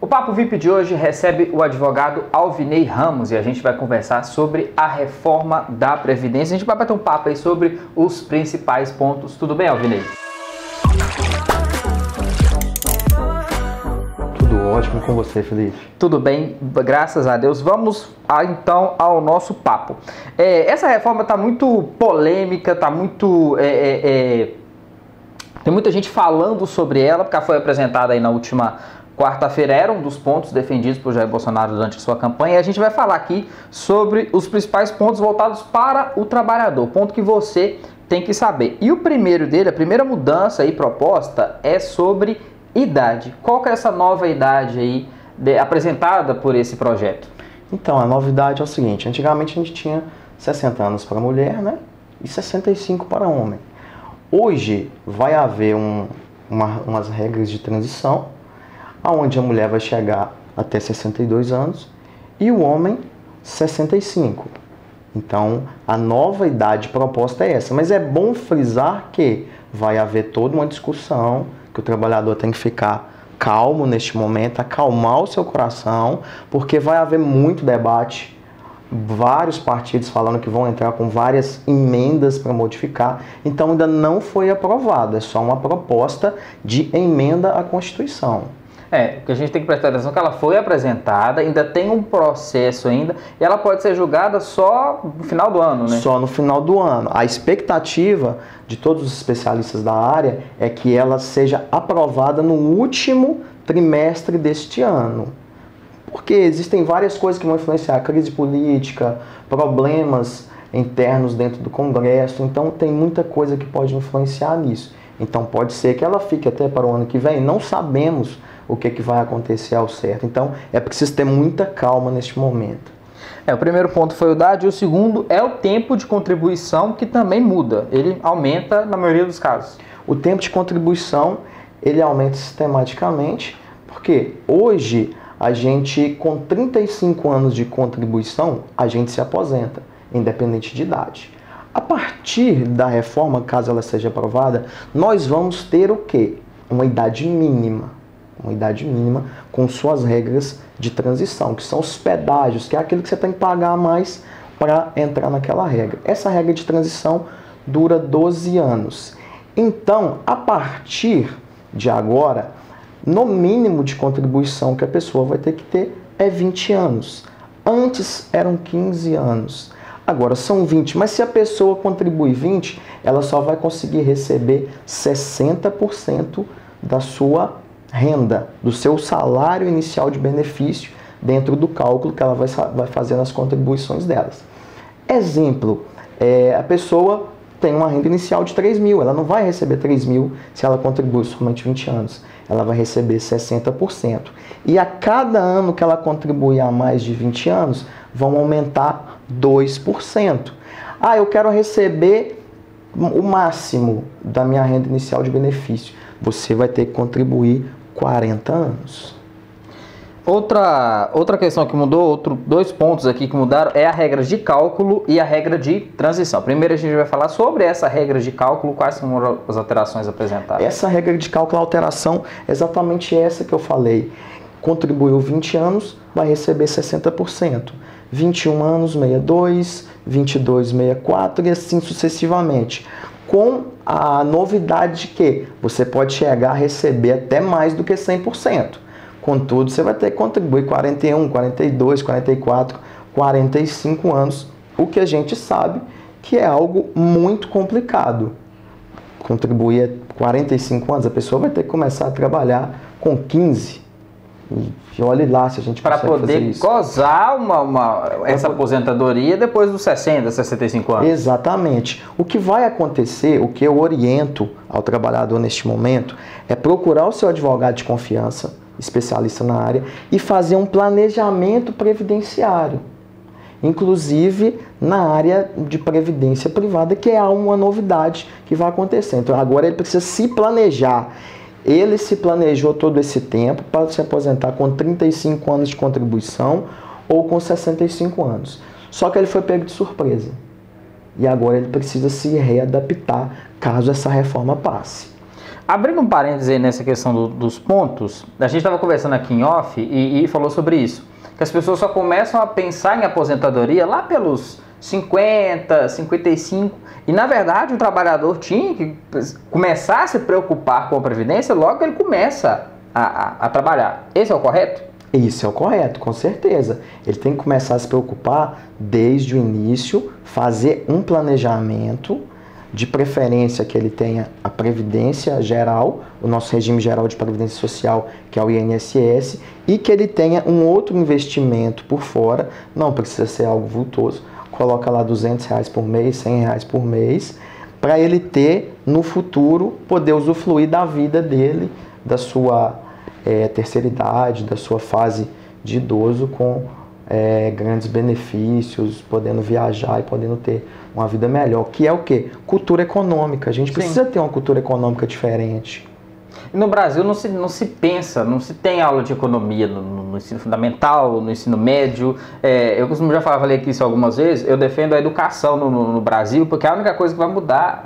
O Papo VIP de hoje recebe o advogado Alvinei Ramos e a gente vai conversar sobre a reforma da Previdência. A gente vai bater um papo aí sobre os principais pontos. Tudo bem, Alvinei? Tudo ótimo com você, Felipe. Tudo bem, graças a Deus. Vamos então ao nosso papo. Essa reforma está muito polêmica, está muito... Tem muita gente falando sobre ela, porque ela foi apresentada aí na última quarta-feira, era um dos pontos defendidos por Jair Bolsonaro durante a sua campanha, e a gente vai falar aqui sobre os principais pontos voltados para o trabalhador, ponto que você tem que saber. E o primeiro dele, a primeira mudança aí proposta é sobre idade. Qual que é essa nova idade aí apresentada por esse projeto? Então, a novidade é o seguinte, antigamente a gente tinha 60 anos para mulher, né? E 65 para homem. Hoje vai haver umas regras de transição, onde a mulher vai chegar até 62 anos e o homem 65. Então, a nova idade proposta é essa. Mas é bom frisar que vai haver toda uma discussão, que o trabalhador tem que ficar calmo neste momento, acalmar o seu coração, porque vai haver muito debate, vários partidos falando que vão entrar com várias emendas para modificar. Então, ainda não foi aprovado, é só uma proposta de emenda à Constituição. O que a gente tem que prestar atenção é que ela foi apresentada, ainda tem um processo ainda, e ela pode ser julgada só no final do ano, né? Só no final do ano. A expectativa de todos os especialistas da área é que ela seja aprovada no último trimestre deste ano. Porque existem várias coisas que vão influenciar, a crise política, problemas internos dentro do Congresso, então tem muita coisa que pode influenciar nisso. Então pode ser que ela fique até para o ano que vem, não sabemos o que vai acontecer ao certo. Então é preciso ter muita calma neste momento. O primeiro ponto foi a idade, e o segundo é o tempo de contribuição, que também muda, ele aumenta na maioria dos casos. O tempo de contribuição, ele aumenta sistematicamente, porque hoje a gente, com 35 anos de contribuição, a gente se aposenta, independente de idade. A partir da reforma, caso ela seja aprovada, nós vamos ter o quê? Uma idade mínima com suas regras de transição, que são os pedágios, que é aquilo que você tem que pagar a mais para entrar naquela regra. Essa regra de transição dura 12 anos. Então, a partir de agora, no mínimo de contribuição que a pessoa vai ter que ter é 20 anos. Antes eram 15 anos. Agora são 20, mas se a pessoa contribui 20, ela só vai conseguir receber 60% da sua renda, do seu salário inicial de benefício, dentro do cálculo que ela vai fazer nas contribuições delas. Exemplo, a pessoa tem uma renda inicial de 3 mil, ela não vai receber 3 mil se ela contribui somente 20 anos, ela vai receber 60%. E a cada ano que ela contribui a mais de 20 anos, vão aumentar 2%. Eu quero receber o máximo da minha renda inicial de benefício. Você vai ter que contribuir 40 anos. Outra questão que mudou, dois pontos aqui que mudaram, é a regra de cálculo e a regra de transição. Primeiro a gente vai falar sobre essa regra de cálculo, quais são as alterações apresentadas. Essa regra de cálculo, a alteração é exatamente essa que eu falei. Contribuiu 20 anos, vai receber 60%. 21 anos, 62, 22, 64 e assim sucessivamente. Com a novidade de que você pode chegar a receber até mais do que 100%. Contudo, você vai ter que contribuir 41, 42, 44, 45 anos, o que a gente sabe que é algo muito complicado. Contribuir 45 anos, a pessoa vai ter que começar a trabalhar com 15. E olhe lá se a gente consegue fazer isso. Para poder gozar essa aposentadoria depois dos 60, 65 anos. Exatamente. O que vai acontecer, o que eu oriento ao trabalhador neste momento, é procurar o seu advogado de confiança, especialista na área, e fazer um planejamento previdenciário. Inclusive na área de previdência privada, que é uma novidade que vai acontecer. Então agora ele precisa se planejar. Ele se planejou todo esse tempo para se aposentar com 35 anos de contribuição ou com 65 anos. Só que ele foi pego de surpresa. E agora ele precisa se readaptar caso essa reforma passe. Abrindo um parêntese aí nessa questão dos pontos, a gente estava conversando aqui em off e falou sobre isso, que as pessoas só começam a pensar em aposentadoria lá pelos 50, 55, e na verdade o trabalhador tinha que começar a se preocupar com a previdência logo que ele começa a trabalhar. Esse é o correto? Isso é o correto, com certeza. Ele tem que começar a se preocupar desde o início, fazer um planejamento, de preferência que ele tenha a Previdência Geral, o nosso regime geral de Previdência Social, que é o INSS, e que ele tenha um outro investimento por fora, não precisa ser algo vultoso, coloca lá R$200 por mês, R$100 por mês, para ele ter, no futuro, poder usufruir da vida dele, da sua terceira idade, da sua fase de idoso, com grandes benefícios, podendo viajar e podendo ter uma vida melhor, que é o quê? Cultura econômica. A gente precisa ter uma cultura econômica diferente. E no Brasil não se pensa, não se tem aula de economia no ensino fundamental, no ensino médio. Eu costumo já falei aqui isso algumas vezes, eu defendo a educação no Brasil, porque a única coisa que vai mudar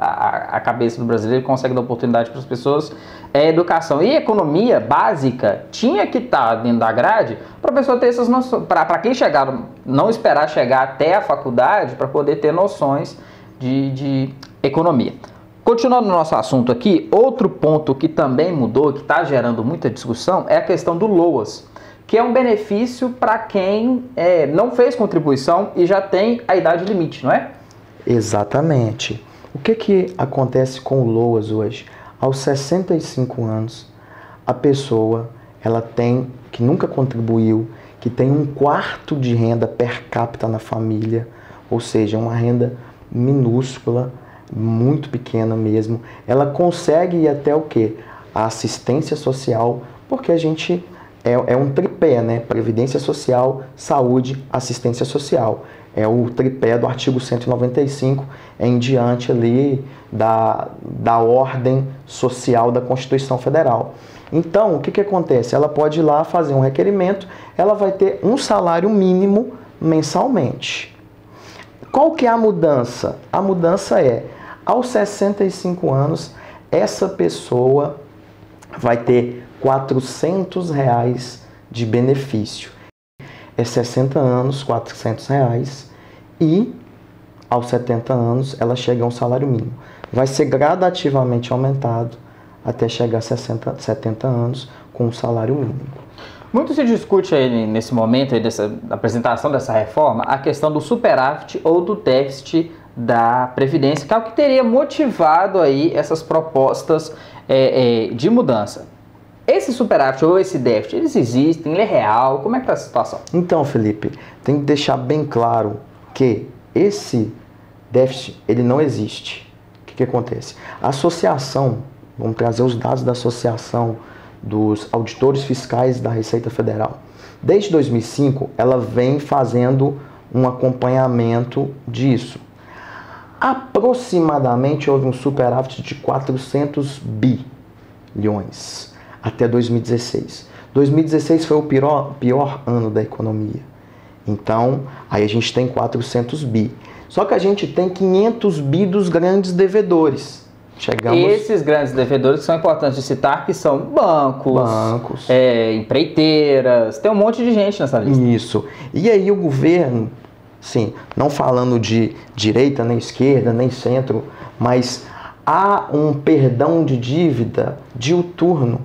a cabeça do brasileiro, que consegue dar oportunidade para as pessoas, é a educação. E a economia básica tinha que estar dentro da grade para a pessoa ter essas noções, para quem chegar, não esperar chegar até a faculdade para poder ter noções de economia. Continuando no nosso assunto aqui, outro ponto que também mudou, que está gerando muita discussão, é a questão do LOAS, que é um benefício para quem não fez contribuição e já tem a idade limite, não é? Exatamente. O que acontece com o LOAS hoje? Aos 65 anos, a pessoa que nunca contribuiu, que tem 1/4 de renda per capita na família, ou seja, uma renda minúscula, muito pequena mesmo, ela consegue ir até o quê? A assistência social, porque a gente é um tripé, né? Previdência Social, Saúde, Assistência Social. É o tripé do artigo 195 em diante ali da ordem social da Constituição Federal. Então, o que acontece? Ela pode ir lá fazer um requerimento, ela vai ter um salário mínimo mensalmente. Qual que é a mudança? A mudança é, aos 65 anos, essa pessoa vai ter R$400 de benefício. É 60 anos, R$400, e aos 70 anos ela chega a um salário mínimo. Vai ser gradativamente aumentado até chegar a 70 anos com um salário mínimo. Muito se discute aí nesse momento, aí dessa apresentação dessa reforma, a questão do superávit ou do déficit da Previdência, que é o que teria motivado aí essas propostas de mudança. Esse superávit ou esse déficit, eles existem, ele é real? Como é que está a situação? Então, Felipe, tem que deixar bem claro que esse déficit, ele não existe. O que acontece? A associação, vamos trazer os dados da Associação dos Auditores Fiscais da Receita Federal. Desde 2005, ela vem fazendo um acompanhamento disso. Aproximadamente houve um superávit de 400 bilhões até 2016. 2016 foi o pior ano da economia. Então, aí a gente tem 400 bi. Só que a gente tem 500 bi dos grandes devedores. Esses grandes devedores que são importantes de citar, que são bancos, empreiteiras, tem um monte de gente nessa lista. Isso. E aí o governo, sim, não falando de direita, nem esquerda, nem centro, mas há um perdão de dívida diuturno.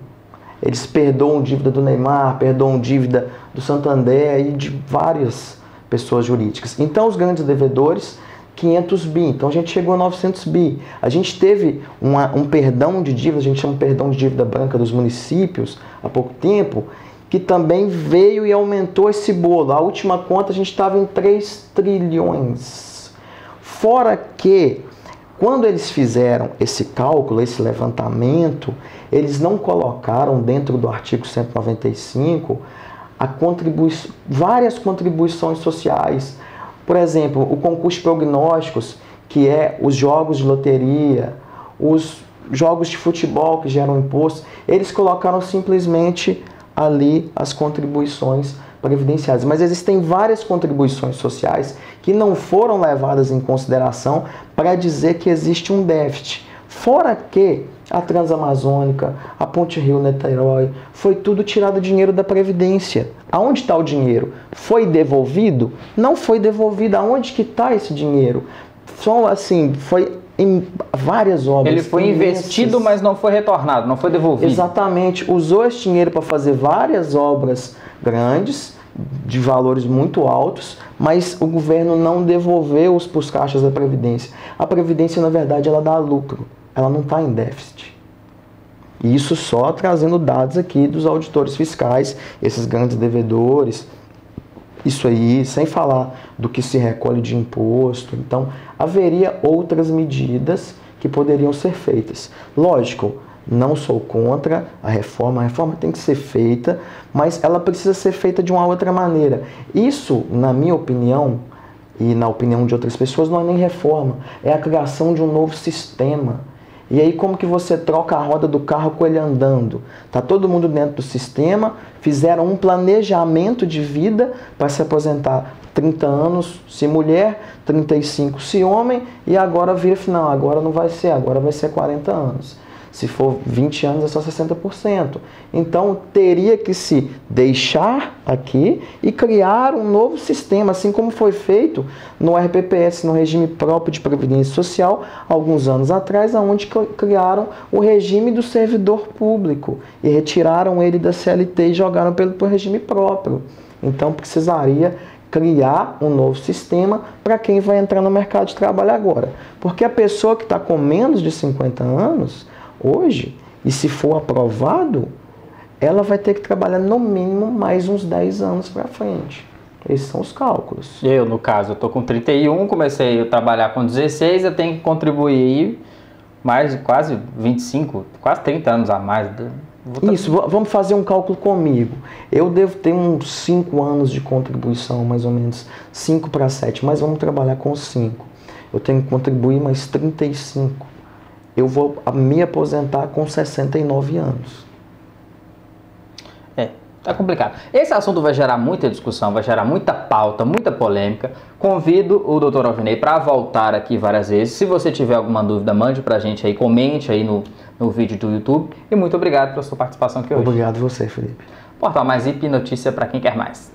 Eles perdoam dívida do Neymar, perdoam dívida do Santander e de várias pessoas jurídicas. Então, os grandes devedores, 500 bi. Então, a gente chegou a 900 bi. A gente teve um perdão de dívida, a gente chama de perdão de dívida branca dos municípios, há pouco tempo, que também veio e aumentou esse bolo. A última conta, a gente estava em 3 trilhões. Fora que, quando eles fizeram esse cálculo, esse levantamento, eles não colocaram dentro do artigo 195 várias contribuições sociais. Por exemplo, o concurso de prognósticos, que é os jogos de loteria, os jogos de futebol que geram imposto, eles colocaram simplesmente ali as contribuições previdenciárias. Mas existem várias contribuições sociais que não foram levadas em consideração para dizer que existe um déficit. Fora que a Transamazônica, a Ponte Rio-Niterói, foi tudo tirado dinheiro da Previdência. Aonde está o dinheiro? Foi devolvido? Não foi devolvido. Aonde que está esse dinheiro? Só assim, foi em várias obras. Ele foi investido, mas não foi retornado, não foi devolvido. Exatamente. Usou esse dinheiro para fazer várias obras grandes, de valores muito altos, mas o governo não devolveu para os caixas da Previdência. A Previdência, na verdade, ela dá lucro. Ela não está em déficit. E isso só trazendo dados aqui dos auditores fiscais, esses grandes devedores, isso aí, sem falar do que se recolhe de imposto. Então, haveria outras medidas que poderiam ser feitas. Lógico, não sou contra a reforma tem que ser feita, mas ela precisa ser feita de uma outra maneira. Isso, na minha opinião, e na opinião de outras pessoas, não é nem reforma, é a criação de um novo sistema. E aí como que você troca a roda do carro com ele andando? Tá todo mundo dentro do sistema, fizeram um planejamento de vida para se aposentar 30 anos se mulher, 35 se homem, e agora vira final, agora não vai ser, agora vai ser 40 anos. Se for 20 anos é só 60%. Então teria que se deixar aqui e criar um novo sistema, assim como foi feito no RPPS, no regime próprio de Previdência Social, alguns anos atrás, onde criaram o regime do servidor público e retiraram ele da CLT e jogaram pelo regime próprio. Então precisaria criar um novo sistema para quem vai entrar no mercado de trabalho agora. Porque a pessoa que está com menos de 50 anos, hoje, e se for aprovado, ela vai ter que trabalhar no mínimo mais uns 10 anos para frente. Esses são os cálculos. Eu, no caso, eu estou com 31, comecei a trabalhar com 16, eu tenho que contribuir mais de quase 25, quase 30 anos a mais. Isso, vamos fazer um cálculo comigo. Eu devo ter uns 5 anos de contribuição, mais ou menos, 5 para 7, mas vamos trabalhar com 5. Eu tenho que contribuir mais 35. Eu vou me aposentar com 69 anos. Tá complicado. Esse assunto vai gerar muita discussão, vai gerar muita pauta, muita polêmica. Convido o Dr. Alvinei para voltar aqui várias vezes. Se você tiver alguma dúvida, mande pra gente aí, comente aí no vídeo do YouTube. E muito obrigado pela sua participação aqui hoje. Obrigado a você, Felipe. Portal Mais IP, notícia para quem quer mais.